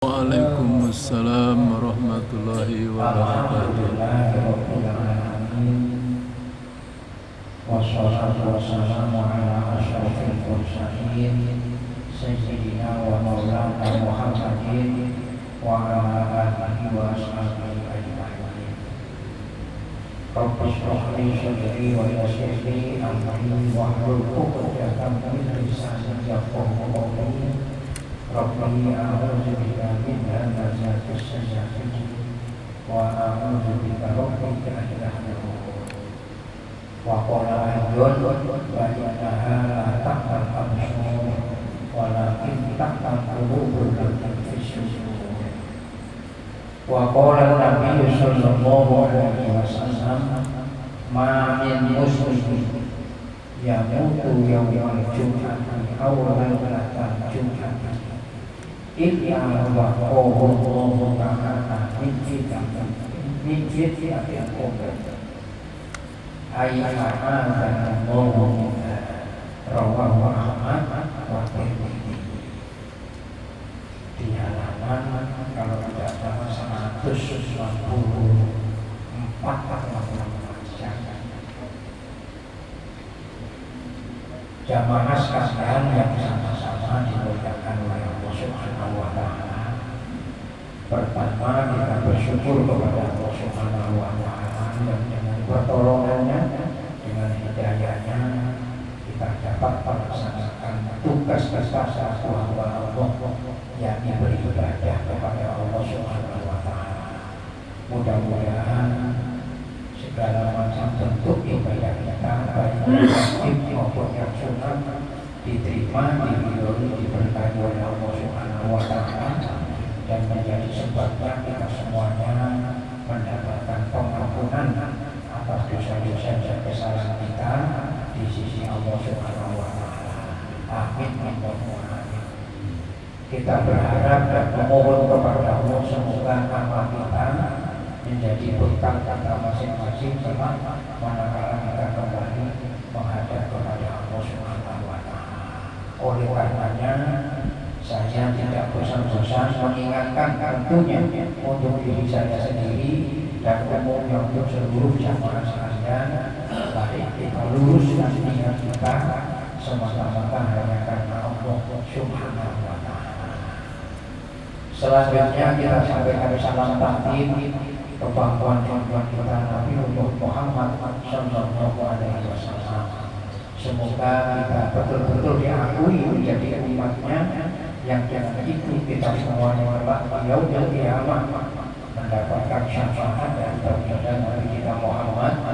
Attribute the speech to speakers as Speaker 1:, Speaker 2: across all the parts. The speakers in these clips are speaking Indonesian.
Speaker 1: Waalaikumsalam warahmatullahi wabarakatuh.
Speaker 2: Wassalatu wassalamu ala asyrafil mursalin sayyidina wa maulana Muhammadin wa ala alihi wa ashabihi ajma'in. Rabbi shrah li sadri wa yassir li amri wahlul 'uqdatam min lisani yafqahu qawli. Rabbi a'udzu bika min hamazatis syayatin wa a'udzu bika rabbi an yahdurun. Wa qala ayyun wa innaha la ta'mal absar walakin ta'mal qulubul lati fis sudur. Wa qala Nabi sallallahu alaihi wasallam ma min muslimin yamutu yawmal jum'ati aw lailatan jum'ati illa waqahu Allahu ta'ala min fitnatil qabr ayat Allahu rawahu Ahmad wa Tirmidzi. Di halaman kalau tidak salah 194 jamaah sekalian yang sama-sama dimuliakan oleh Allah Subhanahu wa Ta'ala. Pertama, kita bersyukur kepada Allah Subhanahu wa Ta'ala dan dengan pertolongannya, dengan hidayahnya kita dapat melaksanakan tugas hamba Allah yang beribadah kepada Allah Subhanahu wa Ta'ala. Mudah-mudahan segala macam bentuk ibadah kita, baik wajib maupun yang sunat, diterima, diridhoi, diberkahi oleh Allah Subhanahu wa Ta'ala dan menjadi sebabnya kita semuanya mendapatkan pengampunan atas dosa-dosa dan kesalahan kita di sisi Allah Subhanahu wa Ta'ala. Amin. Kita berharap dan memohon kepada Allah semoga amal kita menjadi bekal kita masing-masing kelak manakala kita kembali menghadap kepada Allah Subhanahu wa Ta'ala. Oleh karenanya saya tidak bosan-bosan mengingatkan tentunya untuk diri saya sendiri dan umumnya untuk seluruh jamaah sekalian, baik kita luruskan niat kita semata-mata hanya karena Allah Subhanahu wa Ta'ala. Selanjutnya kita sampaikan salam takdim kebanggaan kita Nabi Muhammad sallallahu alaihi wasallam. Semoga kita betul-betul diakui menjadi umatnya yang dengan itu kita semuanya kelak di yaumil qiyamah mendapatkan syafaat dan baginda Nabi kita Muhammad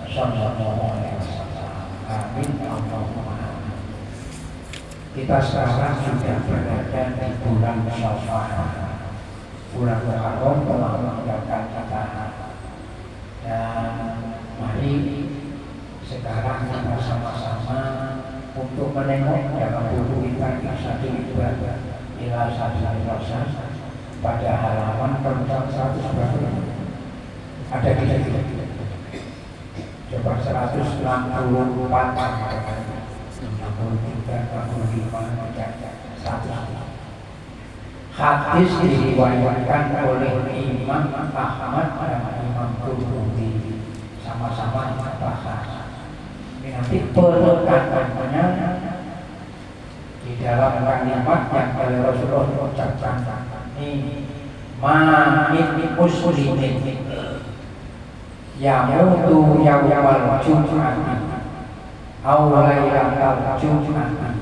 Speaker 2: sallallahu alaihi wasallam. Amin Allahumma amin. Kita sekarang sudah berada di bulan Syawal. Bulan Muharram telah meninggalkan kita dan mari sekarang kita sama-sama untuk menengok dalam buku kita Irsyatul Ibadah ila Sabilir Rasyad pada halaman tentang 100 berapa? Ada tidak? Coba 164 100. Hadis diriwayatkan oleh Imam Ahmad dan Imam Tirmidzi, sama-sama bahas. Nanti penekatannya di dalam kalimat yang oleh Rasulullah ucapkan ini ma'in muslimin yamutu yawmal jum'ati aw lailatal jum'ati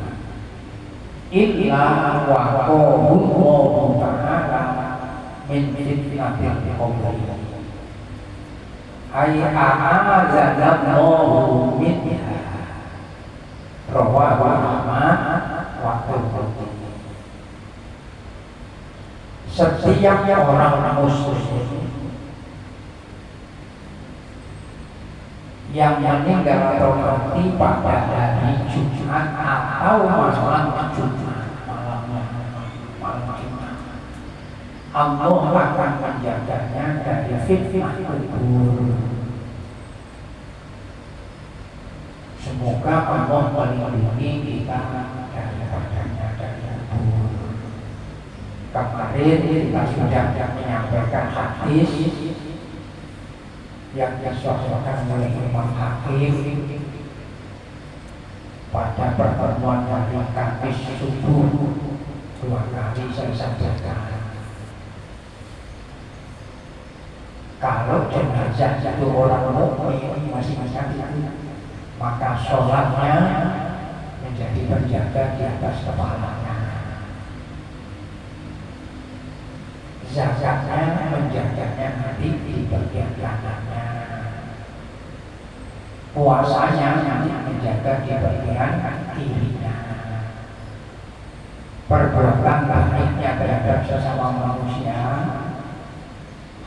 Speaker 2: illa waqahu Allahu ta'ala min fitnatil qabr ay a'adzallahu minha rawahu Ahmad wa Tirmidzi. Setiap orang muslim yang meninggal atau mati pada hari Jumat atau malam Jumat, Allah akan menjaganya dari fitnah kubur. Semoga Allah melindungi kita daripadanya dari kubur. Karena kemarin kita sudah menyampaikan hadis yang disahihkan oleh Imam Hakim pada pertemuan hari Kamis subuh 2 kali saya sampaikan. Kalau jenazah itu orang mukmin masih bisa itu, maka sholatnya menjadi terjaga di atas kepalanya. Zakatnya menjaganya nanti di bagian kanannya. Puasanya nanti menjaga di bagian kirinya. Perbuatan baiknya terhadap sesama manusia,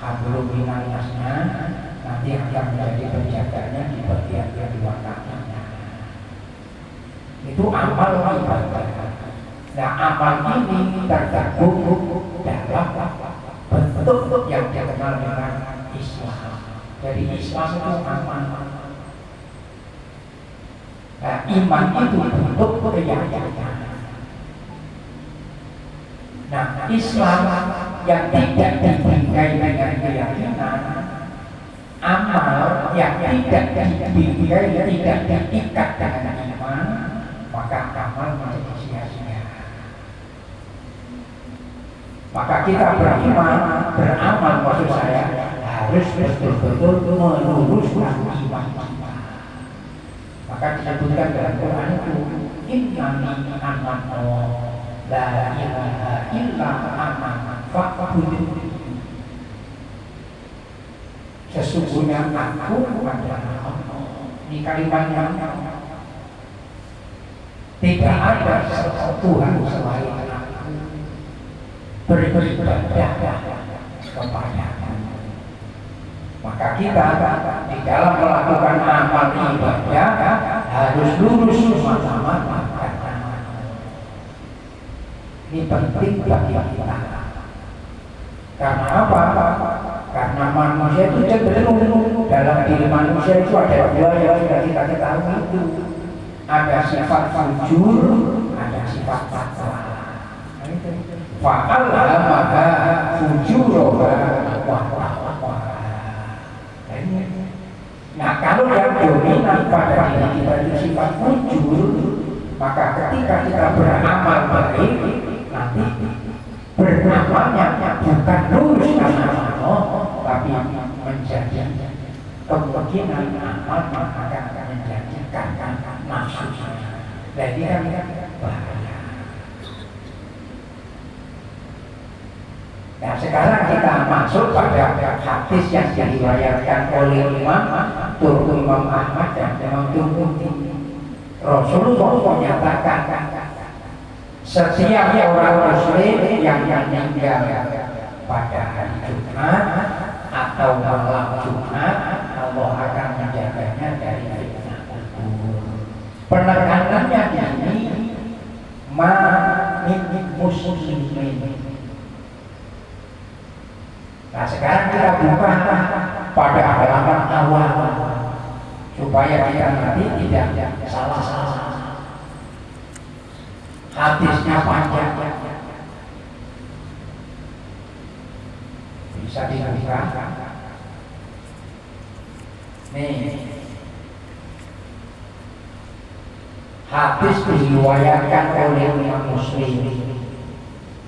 Speaker 2: hablum minannasnya nanti akan menjadi penjaganya di bagian kedua kakinya. Itu amal ibadah. Nah, amal ini tergabung dalam bentuk yang dikenal dengan Islam. Jadi Islam itu amal. Nah, iman itu bentuk keyakinan. Nah, Islam yang tidak dibingkai dengan keyakinan, amal yang tidak dibingkai, tidak diikat dengan iman, maka amal menjadi sia-sia. Maka kita beramal maksud saya harus betul-betul meluruskan iman. Maka disebutkan dalam Quran itu innani amanu la ilaha illa ana fa'budu. Sesungguhnya aku adalah Allah. Ini kalimatnya tidak ada Tuhan selain aku. Beribadah kepada-Nya. Maka kita di dalam melakukan amal ibadah harus lurus semata-mata. Ini penting bagi kita. Karena apa? Karena manusia itu cenderung dalam diri manusia itu ada dua yang sudah kita ketahui itu. Ada sifat fujur, ada sifat takwa. Fa'alhamaha fujuraha wa taqwaha. Nah, kalau yang dominan pada diri kita itu sifat fujur, maka ketika kita beramal baik, nanti beramalnya bukan lurus karena Allah, tapi menjadi kemungkinan amal akan menjadikan nafsu. Jadi kan bahaya. Nah, sekarang kita masuk pada hadis yang diriwayatkan oleh Imam Ahmad dan Imam Tirmidzi. Rasulullah menyatakan setiap orang muslim yang meninggal pada hari Jumat atau malam Jumat, Allah akan menjaganya dari fitnah kubur. Penekanannya ini min muslimin. Nah, sekarang kita buka pada halaman awal supaya kita nanti tidak salah-salah. Hadisnya panjang, bisa dibuka. Nih, hadis diriwayatkan oleh Imam Muslim.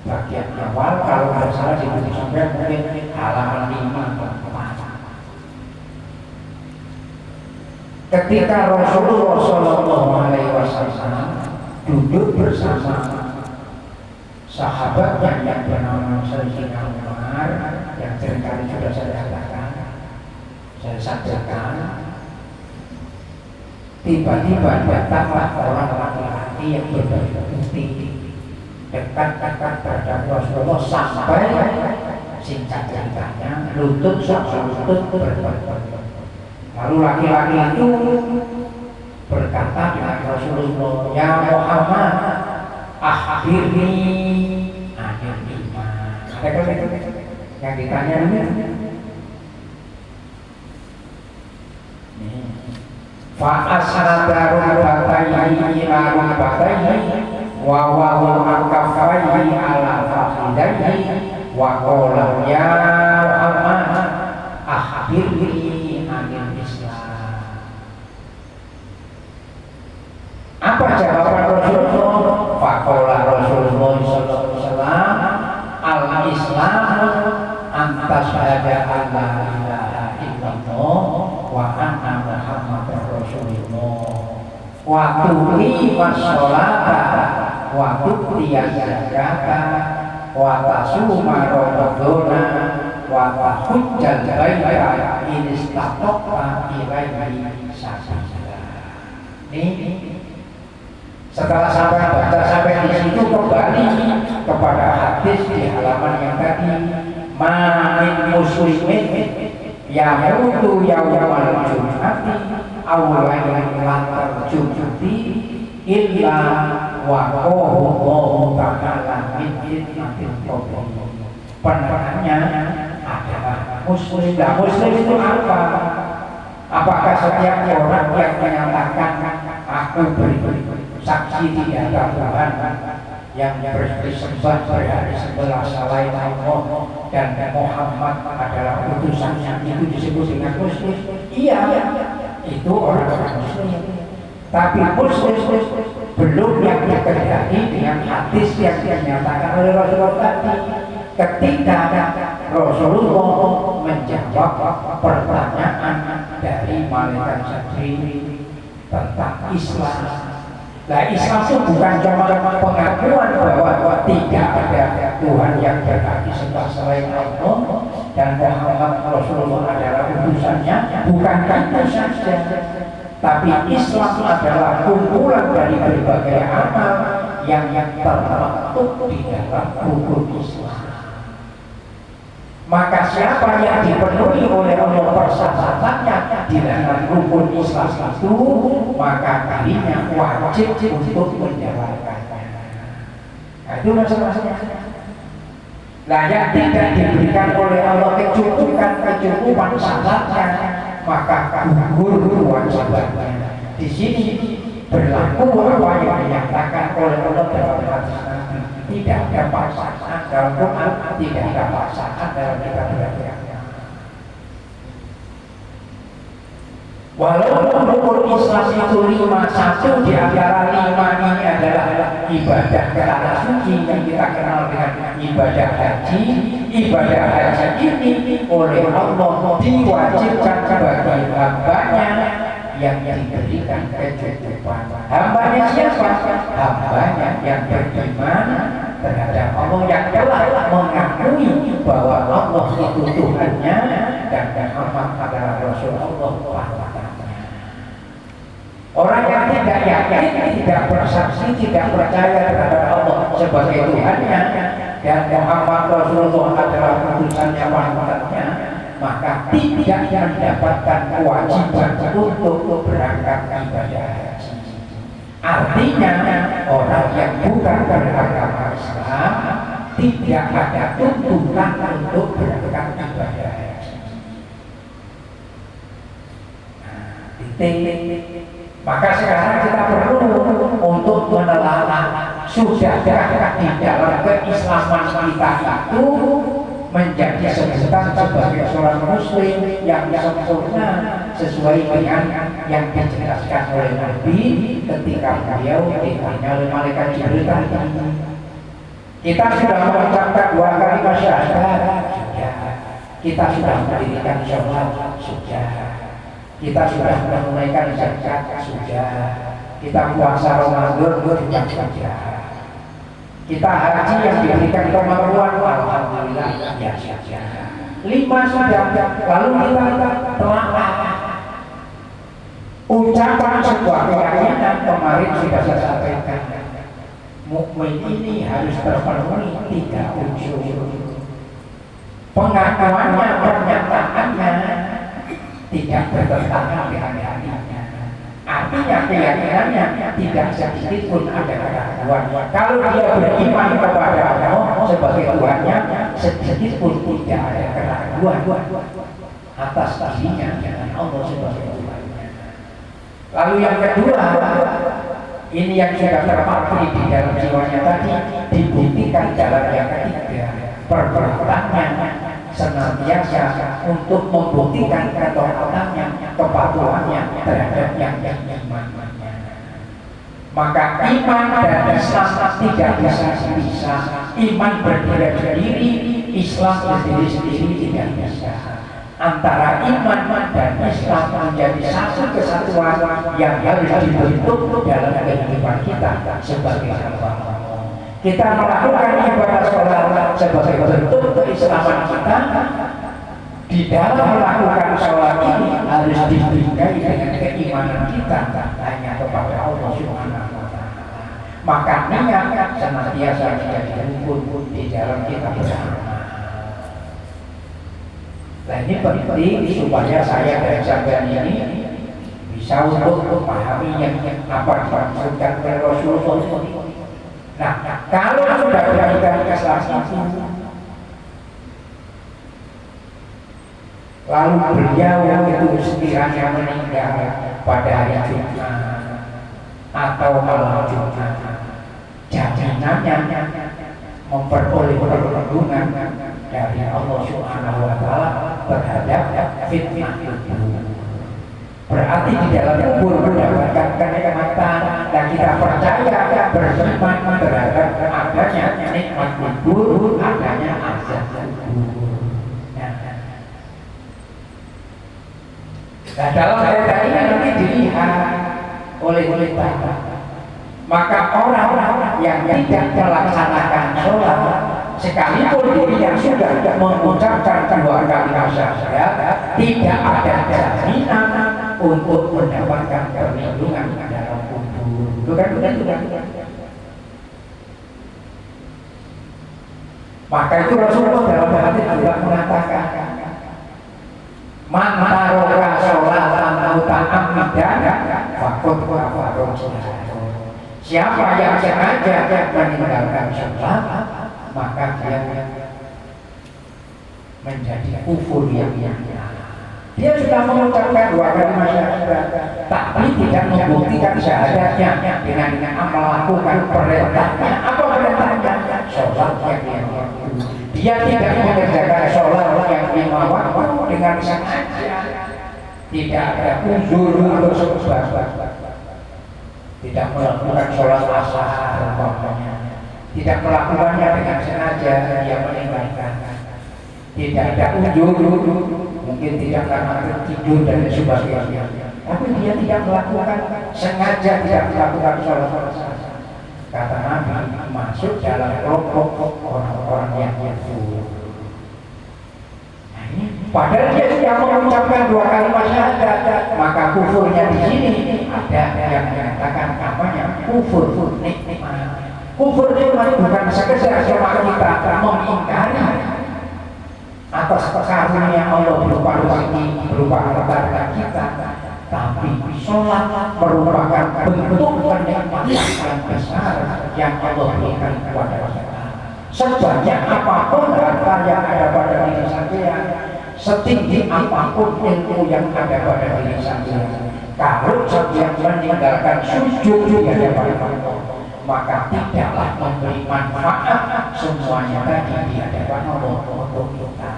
Speaker 2: Bagian awal kalau nggak salah di buku sampai mungkin halaman 5. Ketika Rasulullah SAW duduk bersama sahabatnya yang bernama Sayyidina Umar, yang seringkali sudah saya sampaikan, tiba-tiba datanglah orang laki-laki yang berbaju putih dekat-dekat terhadap Rasulullah sampai singkat ceritanya lutut berdebat. Lalu laki-laki itu berkata kepada Rasulullah, "Ya Muhammad, akhirni anil iman." Yang ditanya ini fa'asnada rubatayhi ila rubatayhi wa akafayhi ala fakhidayhi wa qala ya Muhammad akhbirni anil Islam. Apa jawaban Rasulullah? Faqala Rasulullah sallallahu alaihi wasallam al-Islam anta syahada an la ilaha illallah wa anna Muhammadar Rasulullah wa tuqima sholata wa tu'tiya zakata wa tasuma ramadana wa tahujjal baita in istata'ta ilaihi sabila. Ini setelah sampai di situ kembali kepada hadis di halaman yang tadi, ma min muslimin yamutu yaumal jum'ati aw lailatal jum'ati illa wa Allahu ta'ala min fitnatil qabr. Penerangnya adalah muslim. Nah, muslim itu apa? Apakah setiap orang yang menyatakan aku saksi tidak ada Tuhan yang bersembah berhari sebelah selain Allah dan Muhammad adalah utusannya, itu disebut dengan muslim? Iya, itu orang muslim. Tapi muslim belum yang terjadi dengan hadis yang dinyatakan oleh Rasulullah tadi. Ketika Rasulullah menjawab pertanyaan dari malaikat Jibril tentang Islam. Nah, Islam itu bukan cuma pengakuan bahwa tidak ada Tuhan yang berhak disembah selain Allah dan Muhammad Rasulullah adalah utusannya, bukan itu saja. Tapi Islam adalah kumpulan dari berbagai amal yang termaktub di dalam hukum Islam. Maka siapa yang dipenuhi oleh Allah persyaratannya di dalam rukun Islam itu, maka dirinya wajib untuk menjalankannya. Nah, itu masalahnya. Nah, yang tidak diberikan oleh Allah kecukupan syaratnya, maka gugur kewajibannya. Di sini berlaku apa yang dinyatakan oleh Allah dalam hadis Nabi. Tidak ada paksaan dalam Quran, tidak ada paksaan dalam kitab beragama. Walaupun rukun Islam itu 5, satu di antara 5 ini adalah ibadah ke tanah suci yang kita kenal dengan ibadah haji. Ibadah haji ini oleh Allah diwajibkan bagi hambanya yang diberikan kecukupan. Hambanya siapa? Hambanya yang beriman terhadap Allah, yang telah mengakui bahwa Allah itu Tuhannya dan Muhammad adalah Rasulullah. Orang yang tidak yakin, tidak bersaksi, tidak percaya terhadap Allah sebagai Tuhannya dan Muhammad Rasulullah adalah utusannya, panutannya, maka tidak mendapatkan kewajiban untuk berangkat ibadah haji. Artinya orang yang bukan beragama Islam tidak ada tuntutan untuk berangkat ibadah haji. Maka sekarang kita perlu untuk menelaah sudahkah di dalam keislaman kita itu menjadi sebutan sebagai seorang muslim yang sempurna sesuai dengan yang dijelaskan oleh Nabi ketika beliau ditanya oleh malaikat Jibril tadi. Kita sudah mengucapkan 2 kali syahadat, sudah. Kita sudah mendirikan sholat, sudah. Kita sudah menunaikan zakat, sudah. Kita puasa Ramadan, juga sudah. Kita haji yang diberikan kemampuan, alhamdulillah, ya saja. 5 sudah. Lalu kita telah ucapan sebuah keyakinan kemarin sudah saya sampaikan. Mukmin ini harus terpenuhi 3 unsur. Pengakuannya, pernyataannya tidak bertentangan dengan hatinya. Artinya keyakinannya tidak sedikit pun ada keraguan. Kalau dia beriman kepada Allah sebagai Tuhannya, sedikit pun tidak ada keraguan atas dirinya dengan Allah sebagai Tuhannya. Lalu yang kedua, ini yang sudah terpatri di dalam jiwanya tadi, dibuktikan dalam yang ketiga. perbuatannya senantiasa untuk membuktikan ketaatannya, kepatuhannya terhadap yang imannya. Maka iman dan Islam tidak bisa dipisah. Iman berdiri sendiri, Islam berdiri sendiri tidak bisa. Antara iman dan Islam menjadi satu kesatuan yang harus dibentuk dalam kehidupan kita sebagai hamba. Kita melakukan ibadah sholat sebagai bentuk keislaman kita. Di dalam melakukan sholat ini harus dibingkai dengan keimanan kita hanya kepada Allah Subhanahu wa Ta'ala. Maka niat senantiasa menjadi rukun di dalam kita bersama. Nah ini penting supaya saya dan sampean ini bisa untuk memahami yang apa dimaksudkan oleh Rasulullah. Nah, kalau sudah berikan Islam itu, lalu beliau itu sekiranya meninggal pada hari Jumat atau malam Jumat, jaminannya memperoleh perlindungan dari Allah Subhanahu wa Ta'ala terhadap fitnah itu. Berarti di dalam kubur mendapatkan kenikmatan dan kita percaya beriman terhadap adanya nikmat kubur, adanya azab kubur. Nah dalam ayat ini nanti dilihat oleh kita. Maka orang-orang yang tidak melaksanakan sholat sekalipun dirinya sudah mengucapkan dua kalimat syahadat, tidak ada jaminan untuk mendapatkan perlindungan dalam kubur. Bukan. Maka itu Rasulullah dalam hadis juga mengatakan, man taroka sholatan au ta'ammidan faqad kafara. Siapa yang sengaja meninggalkan sholat, maka dia menjadi kufur yang nyata. Dia sudah mengucapkan dua kalimat syahadat, tapi tidak membuktikan syahadatnya dengan melakukan perintahnya. Apa perintahnya? Sholat yang dia lakukan. Dia tidak mengerjakan sholat yang lima waktu dengan sengaja. Tidak ada uzur atau sebab. Tidak melakukan sholat asar, tidak melakukannya dengan sengaja, dia meninggalkan. Tidak ada uzur, mungkin tidak karena tidur dan sebagainya, tapi dia tidak melakukan sengaja, tidak melakukan sholat asar. Kata Nabi, masuk dalam kelompok orang-orang yang kufur. Padahal dia sudah mengucapkan dua kalimat syahadat, maka kufurnya di sini ada yang mengatakan namanya kufur nikmat. Kufur nikmat bukan sekedar cuma kita mengingkari atas karunia Allah berupa rezeki, berupa harta kita, tapi sholat merupakan bentuk kenikmatan yang besar yang Allah berikan kepada kita. Sebanyak apapun harta yang ada pada diri saya, setinggi apapun ilmu yang ada pada diri saya, kalau saya meninggalkan sujud di hadapan Allah, maka tidaklah memberi manfaat semuanya tadi di hadapan Allah untuk kita.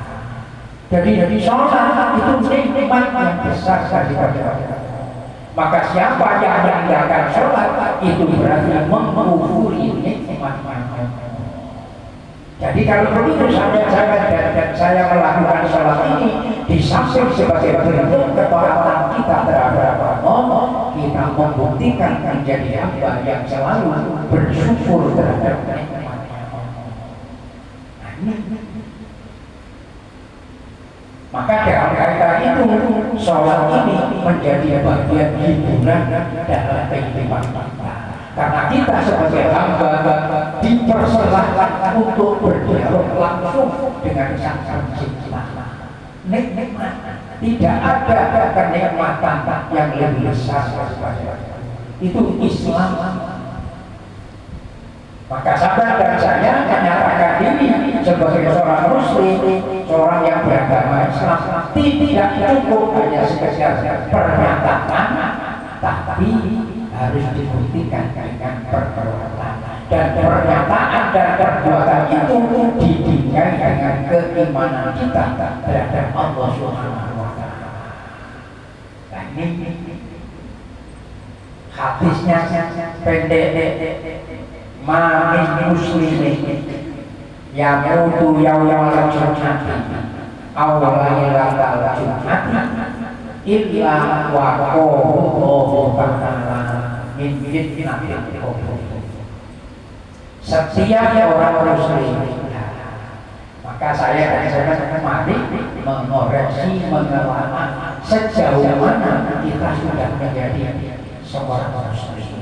Speaker 2: Jadi sholat itu nikmat yang besar daripada Allah. Maka siapa yang meninggalkan sholat itu berarti mengkufuri nikmat Allah. Jadi kalau begitu saya melakukan sholat ini di samping sebagai bentuk ketaatan kita terhadap Allah, kita membuktikan menjadi hamba yang selalu bersyukur terhadap nikmatnya Allah. Maka dalam kaitan itu sholat ini menjadi bagian hiburan dalam kehidupan kita. Karena kita sebagai hamba dipersilahkan untuk berdialog langsung dengan Sang Pencipta. Nikmat, tidak ada kenikmatan yang lebih besar daripada itu Islam. Maka sahabat dan saya menyatakan diri sebagai seorang Muslim, seorang yang beragama Islam, tidak cukup hanya sekedar pernyataan, tapi harus dibuktikan dengan perbuatan. dan pernyataan dan perbuatan itu dibingkai dengan keimanan kita terhadap Allah Subhanahu wa Ta'ala. Nah, ini hadisnya pendek. Ma min muslimin yamutu yawmal jum'ati awal lailatal jum'ati illa wa qahu ta'ala min fitnatil qubur. Setiap orang muslim, maka saya mari mengoreksi, mengelola sejauh mana kita sudah menjadi seorang muslim.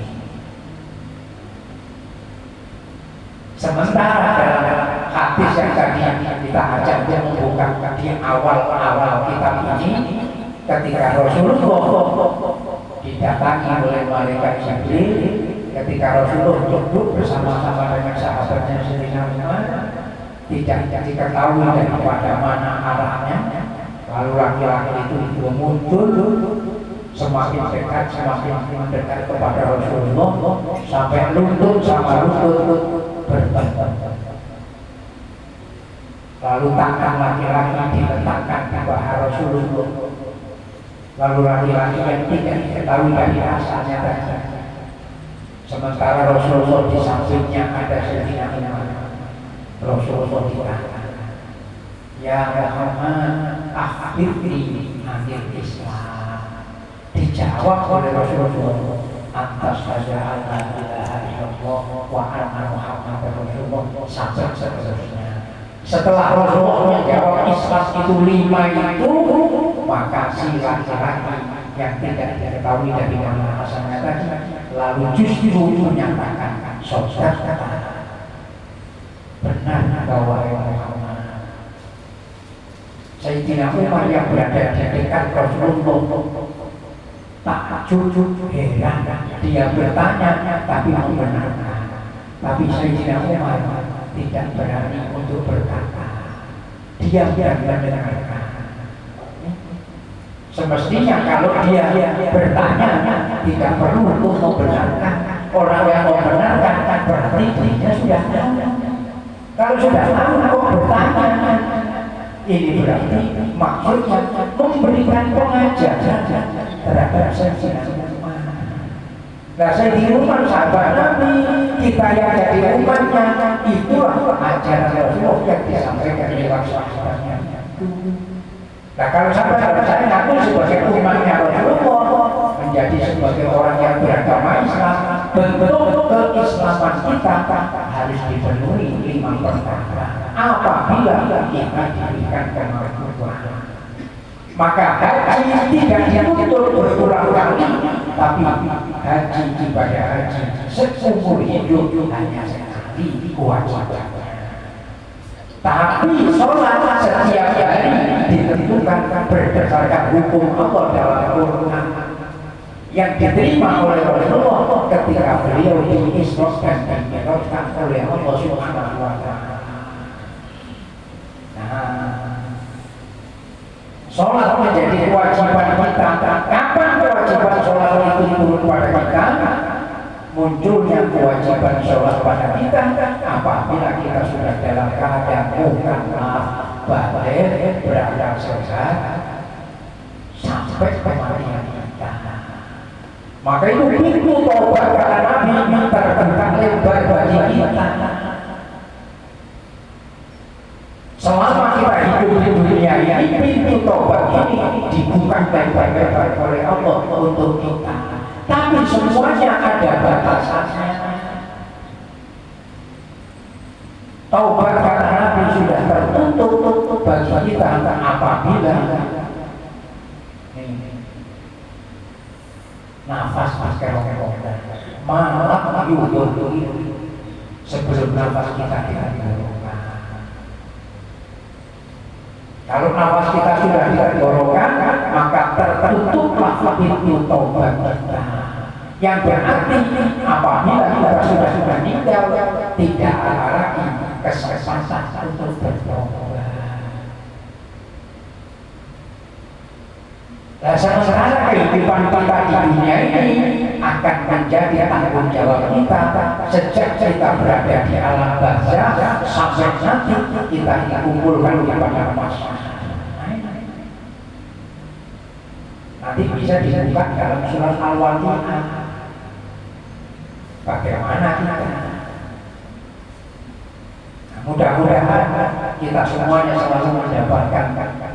Speaker 2: Sementara dalam hadis yang tadi kita ajak untuk membuka di awal-awal kitab ini, ketika Rasulullah didatangi oleh malaikat Jibril, ketika Rasulullah duduk bersama-sama dengan sahabatnya Sayyidina Umar, tidak diketahui dari pada mana arahnya, lalu laki-laki itu muncul semakin dekat mendekat kepada Rasulullah sampai lutut sama lutut bertemu. Lalu tangan laki-laki diletakkan di paha Rasulullah. Lalu laki-laki yang tidak diketahui dari rasanya tadi. Sementara Rasulullah di sampingnya ada Sayyidina Umar. Rasulullah dikatakan, ya Muhammad, akhirni anil Islam. Dijawab oleh Rasulullah, atas saja la ilaha illallah wa anna Muhammadar Rasulullah, sampai seterusnya. Setelah Rasulullah menjawab Islam itu 5 itu, maka si laki-laki yang tidak diketahui dari mana asalnya tadi lalu justru menyatakan, saudara, benar bahwa Muhammad. Sayyidina Umar yang berada di dekat Rasulullah takjub, heran, dia bertanya tapi membenarkan. Tapi Sayyidina Umar tidak berani untuk berkata, dia mendengarkan. Semestinya kalau dia bertanya tidak perlu untuk membenarkan. Orang yang membenarkan berarti dia sudah tahu. Kalau sudah tahu kok bertanya, ini berarti maksudnya memberikan pengajaran terhadap Sayyidina Umar. Nah, Sayyidina Umar sahabat Nabi, kita yang jadi umatnya, itulah ajaran Rasulullah yang disampaikan lewat sahabatnya. Nah, kalau sahabat saya ngaku sebagai umatnya Rasulullah, menjadi sebagai orang yang beragama Islam, bentuk keislaman kita harus dipenuhi 5 perkara. Apabila kita diberikan kemampuan, maka haji tidak dituntut berulang kali, tapi haji ibadah haji seumur hidup hanya sekali kewajibannya. Tapi sholat setiap hari ditentukan berdasarkan hukum Allah dalam Al-Quran yang diterima oleh Rasulullah ketika beliau diisrofkan dan dimirajkan oleh Allah Subhanahu wa Ta'ala. Sholat menjadi kewajiban kita. Kapan kewajiban sholat itu turun pada kita? Munculnya kewajiban sholat pada kita apabila kita sudah dalam keadaan bukan batin berada sesat sampai kematian kita. Maka itu pintu taubat kata Nabi terbuka lebar bagi kita. Selama kita hidup di dunia ini, pintu taubat ini dibuka lebar-lebar oleh Allah untuk kita. Tapi semuanya ada batasannya. Taubat kata Nabi sudah tertutup bagi kita apabila nafas kerong-kerong malam yudul sebelum nafas kita digorongkan. Kalau nafas kita sudah digorongkan, maka tertutuplah pintu taubat kita. Yang berarti apabila kita sudah meninggal, tidak ada lagi kesempatan untuk bertobat. Nah, sementara kehidupan kita di dunia ini akan menjadi tanggung jawab kita sejak kita berada di alam barzakh sampai nanti kita dikumpulkan di padang mahsyar. Nanti bisa dibuka dalam surat Al-Waqiah. Bagaimana kita? Mudah-mudahan kita semuanya selalu mendapatkan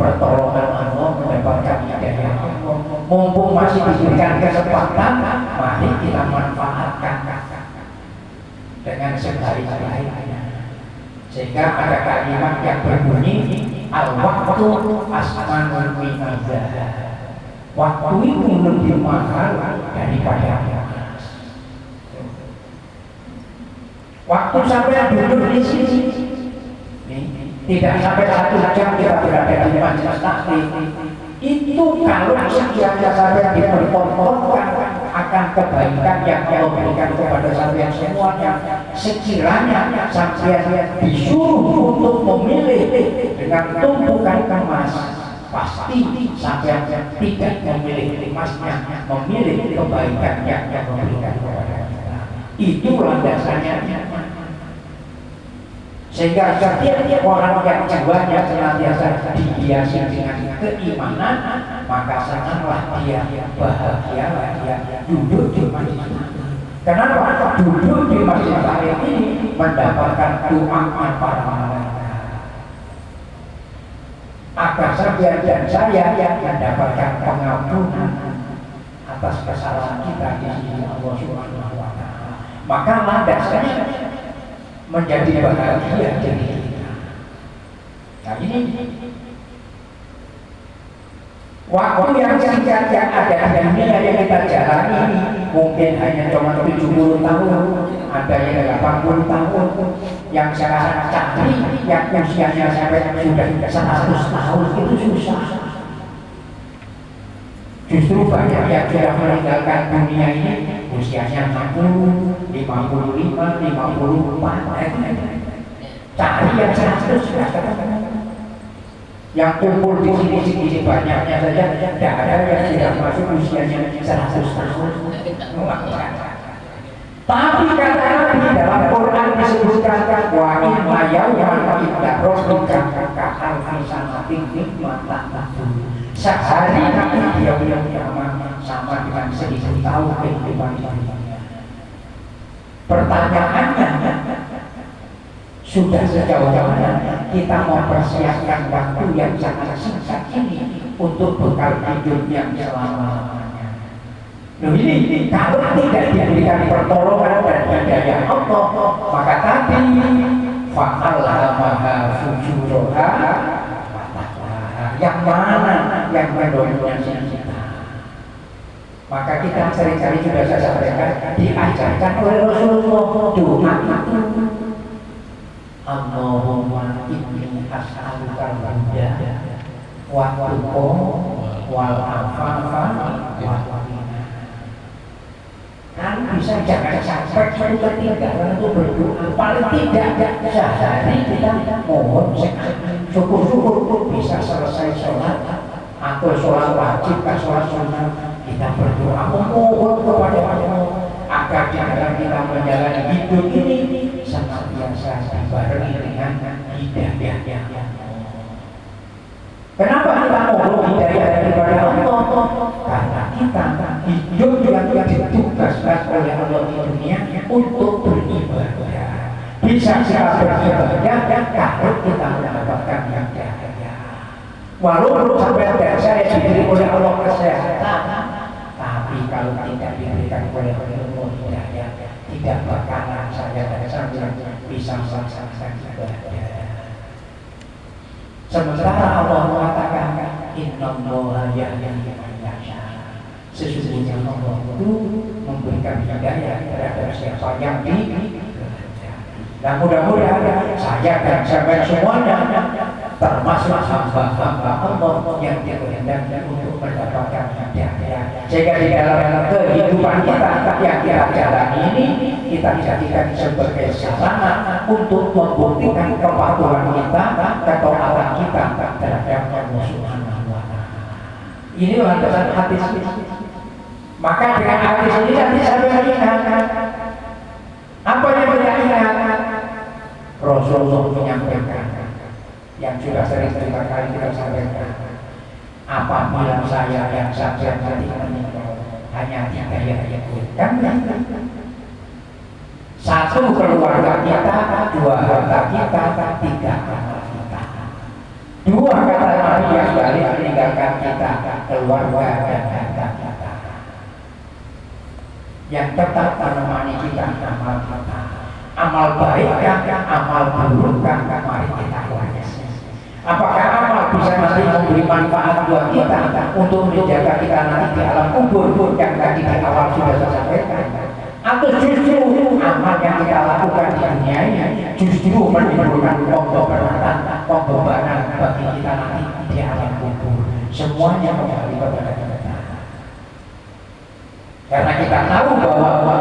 Speaker 2: pertolongan Allah, mendapatkan hidayah Allah. Mumpung masih diberikan kesempatan, mari kita manfaatkan dengan sebaik-baiknya. Sehingga ada kalimat yang berbunyi al-waqtu asmanul minazah. Waktu itu lebih mahal daripada emas. Waktu sampai duduk di sini, tidak sampai 1 jam kita berada di majelis taklim. Itu kalau sekiranya saya dipertontonkan akan kebaikan yang Allah berikan kepada sampean semuanya, sekiranya sampean disuruh untuk memilih dengan tumpukan emas, pasti sampean tidak memilih emasnya, memilih kebaikan yang Allah berikan kepada kita. Itu landasannya. Sehingga setiap orang yang jiwanya senantiasa dihiasi dengan keimanan, maka sangatlah dia bahagia dia duduk di masjid. Kenapa? Duduk di masjid ini mendapatkan doa para malaikat. Agar sampean dan saya mendapatkan pengampunan atas kesalahan kita di sisi Allah Subhanahu wa Ta'ala. Maka landasannya menjadi bahagia diri kita. Nah ini waktu yang singkat yang ada di dunia yang kita jalani mungkin hanya cuma 70 tahun, ada yang 80 tahun, yang sekarang cari yang usianya sampai sudah 100 tahun itu susah. Justru banyak yang sudah meninggalkan dunia ini usianya 60, 55, 54. Cari yang 100 sudah. Yang kumpul di sini banyaknya saja, tidak ada yang tidak masuk usianya 100 tahun. Tapi kata Nabi dalam Quran disebutkan wa inna yawman inda rabbika ka'alfi sanatin mimma ta'udun. Sehari nanti dia punya kiamat sama dengan 1000 tahun kehidupan dunia. Pertanyaannya, sudah sejauh mana kita mempersiapkan waktu yang sangat singkat ini untuk bekal hidup yang selama-lamanya? Loh ini kalau tidak diberikan pertolongan dan hidayah Allah, maka tadi fa'alhamaha fujuraha yang mana yang mendominasi kita. Maka kita cari-cari juga saya sampaikan diajarkan oleh Rasulullah doa itu. Allahumma inni as'aluka al-huda wa tuqa wal afafa wa kan bisa jangan sampai satu ketinggalan untuk berdoa. Paling tidak sehari kita mohon syukur-syukur bisa selesai sholat atau sholat wajib atau sholat sunnah, kita berdoa memohon kepada Allah agar di dalam kita menjalani hidup ini senantiasa dibarengi dengan hidayah. Kenapa kita mohon hidayah daripada Allah? Karena kita hidup yang ditugaskan oleh Allah di dunia untuk beribadah. Bisa kita beribadah kalau kita mendapatkan hidayah. Walaupun sampai saya diberi oleh Allah kesehatan, tapi kalau tidak diberikan oleh Allah hidayah, tidak bakalan saya dan sampai bisa melaksanakan ibadah. Sementara Allah mengatakan innallaha yahdi man yasha. Sesungguhnya Allah itu memberikan hidayah terhadap siapa yang dikehendaki. Dan mudah-mudahan saya dan sahabat semuanya termasuk hamba-hamba Allah yang dikehendaki untuk mendapatkan hidayah. Sehingga di dalam kehidupan kita yang kita jalani ini kita jadikan sebagai sarana untuk membuktikan kepatuhan kita, ketaatan kita terhadap Allah Subhanahu wa Ta'ala. Ini landasan hadis. Maka dengan hadis ini nanti saya ingat apa yang kita ingat. Rasulullah menyampaikan yang sudah sering kali kita sampaikan, apabila saya yang saja nanti meninggal hanya 3 yang ikut kan? Satu keluarga kita, 2 harta kita, 3 amal kita. 2 kata Nabi yang balik meninggalkan kita, keluarga dan harta kita. Yang tetap menemani kita amal kita. Amal baik kan, amal buruk kan, mari kita kuasai. Apakah amal bisa nanti memberi manfaat buat kita untuk menjaga kita nanti di alam kubur yang tadi di awal sudah saya sampaikan? Atau justru amal yang kita lakukan di dunia ini justru menimbulkan pembebanan bagi kita nanti di alam kubur? Semuanya kembali kepada kita. Karena kita tahu bahwa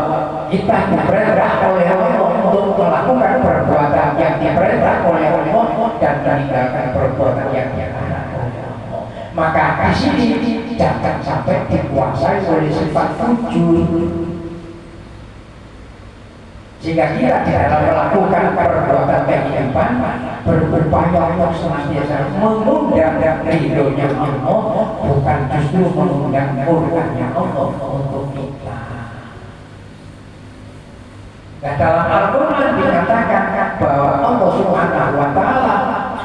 Speaker 2: kita diperintah oleh Allah untuk melakukan perbuatan yang diperintah oleh Allah dan meninggalkan perbuatan yang dilarang oleh Allah. Maka di sini jangan sampai dikuasai oleh sifat ujub. Jika kita di dalam melakukan perbuatan kehidupan berupaya untuk senantiasa mengundang ridhonya Allah, bukan justru mengundang murkanya Allah untuk kita. Dan dalam Al-Quran dikatakan bahwa Allah Subhanahu wa Ta'ala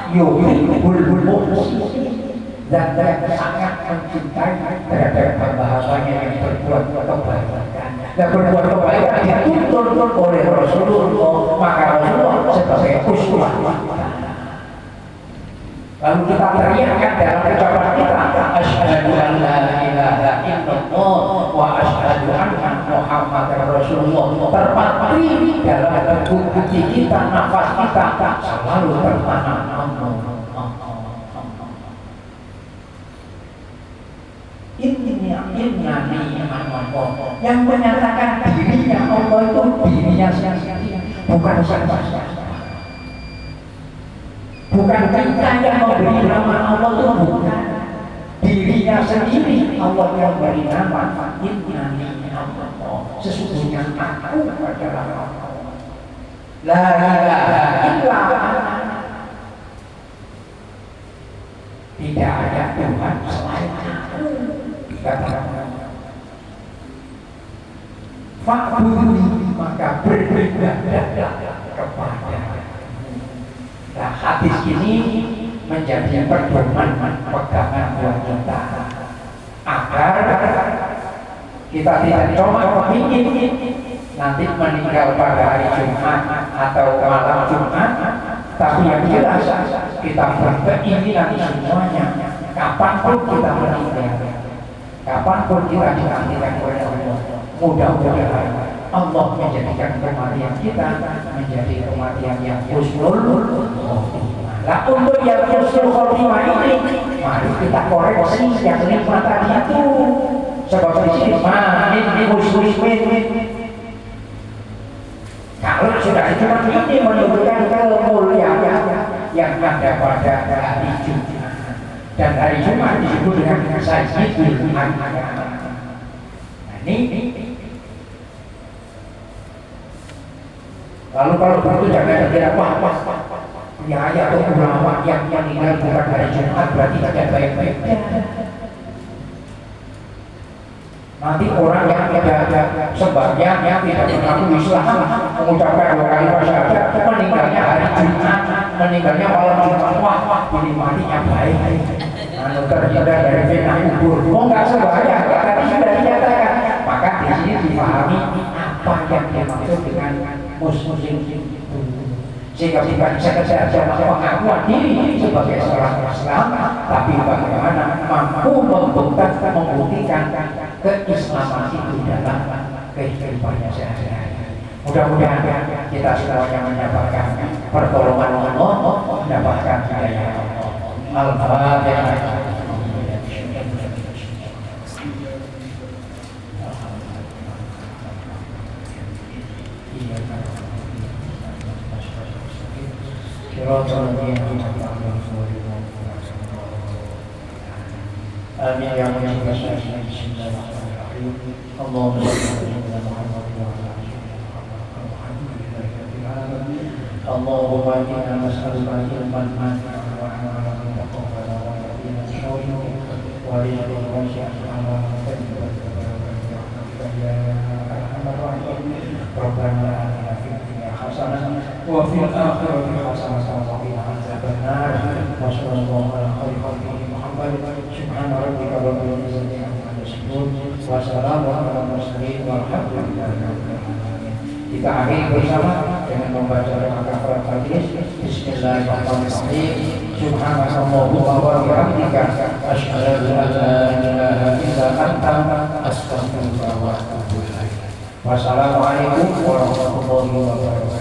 Speaker 2: yuhibbul muhsinin, dan sangat mencintai terhadap hamba-hambanya yang berbuat kebaikan. Dan berbuat kebaikan dituntut oleh Rasulullah, maka Rasulullah sebagai uswah. Lalu kita teriakkan dalam ucapan kita, asyhadu an la ilaha illallah wa asyhadu anna Muhammadar Rasulullah. Terpatri dalam hati kita, nafas kita selalu tertanam Allah. Innani Allah, yang menyatakan dirinya Allah itu dirinya sendiri, bukan siapa-siapa. Bukan kita yang memberi nama Allah itu, bukan dirinya sendiri. Allah yang memberi nama Innani Allah, sesungguhnya aku adalah Allah. La ilaha illa Allah, tidak ada Tuhan selain aku. Katakan fa'budni, maka beribadah kepada. Nah, hadis ini menjadi pedoman pegangan buat kita agar kita tidak cuma ingin nanti meninggal pada hari Jumat atau malam Jumat, tapi yang jelas kita berkeinginan semuanya kapanpun kita meninggal, kapanpun kita digantikan oleh Allah. Mudah-mudahan Allah menjadikan kematian kita menjadi kematian yang husnul khotimah. Lah untuk yang husnul khotimah ini, mari kita koreksi yang 5 tadi itu. Seperti sini, ini muslimin. Kalau sudah cuma ini menunjukkan kemuliaan yang ada pada hari Jumat. Dan hari Jumat disebut dengan Sayyidul Anbiya. Ini lalu kalau begitu jangan kira apa ya atau ulama yang meninggal bukan hari Jumat berarti tidak baik-baiknya. Nanti orang yang tidak ada sebabnya yang tidak mengaku Islam mengucapkan 2 kali syahadat meninggalnya hari Jumat, meninggalnya malam Jumat, wah ini matinya baik. Terhindar dari fitnah kubur. Enggak sebahaya, tadi sudah dinyatakan. Maka di sini dipahami apa yang dimaksud dengan muslim itu, sehingga bukan sekedar pengakuan diri sebagai seorang Islam, tapi bagaimana mampu membuktikan keislaman itu dalam kehidupannya sehari-hari. Mudah-mudahan kita semuanya mendapatkan pertolongan Allah, mendapatkan hidayah Allah. Al-Fatihah. Amin ya rabbal alamin. Bismillahirrahmanirrahim. Allahumma shalli ala Muhammad wa ala ali Muhammad. Allahumma inna nas'aluka ilman nafi'an wa 'amalan mutaqabbalan wa yaqinan shawqan wa rizqan wasi'an wa Rabbana atina fid dunya hasanah wa fil akhirati hasanah wa qina adzabannar. Wa sallallahu ala khairi khalqihi Muhammad. Subhana rabbika rabbil izzati amma yasifun wa salamun alal mursalin walhamdulillahi rabbil alamin. Kita akhiri bersama dengan membaca doa kafarat majlis. Bismillahirrahmanirrahim. Subhanallahumma wa bihamdika asyhadu an la ilaha illa anta astaghfiruka wa atubu ilaik. Wassalamualaikum warahmatullahi wabarakatuh.